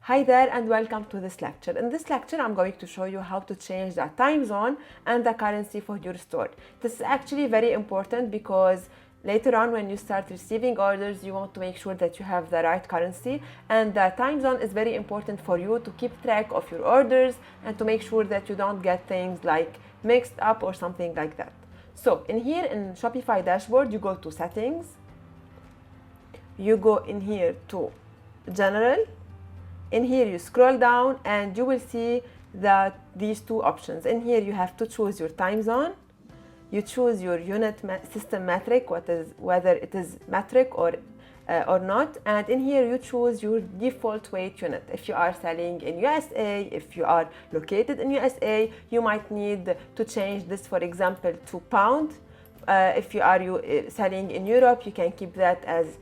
Hi there and welcome to this lecture. In this lecture, I'm going to show you how to change the time zone and the currency for your store. This is actually very important because later on when you start receiving orders, you want to make sure that you have the right currency, and the time zone is very important for you to keep track of your orders and to make sure that you don't get things like mixed up or something like that. So in here in Shopify dashboard, you go to settings, you go in here to general. In here you scroll down and you will see that these two options. In here you have to choose your time zone, you choose your unit system metric, whether it is metric or not, and in here you choose your default weight unit. If you are selling in USA, if you are located in USA, you might need to change this, for example, to pound. If you are selling in Europe, you can keep that as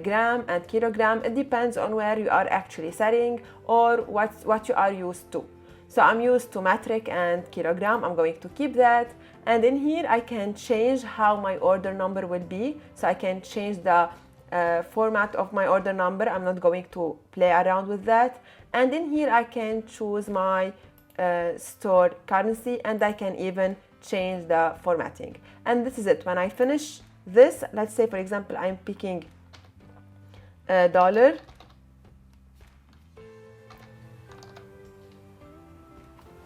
gram and kilogram. It depends on where you are actually selling or what you are used to. So I'm used to metric and kilogram. I'm going to keep that, and in here I can change how my order number will be. So I can change the format of my order number. I'm not going to play around with that. And in here I can choose my store currency, and I can even change the formatting. And this is it. When I finish this, let's say for example I'm picking $,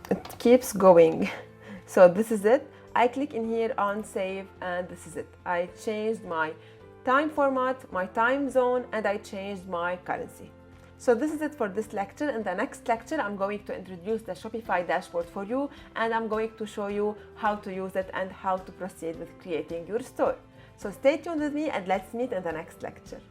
it keeps going. So this is it. I click in here on save, and this is it. I changed my time format, my time zone, and I changed my currency. So this is it for this lecture. In the next lecture, I'm going to introduce the Shopify dashboard for you, and I'm going to show you how to use it and how to proceed with creating your store. So stay tuned with me and let's meet in the next lecture.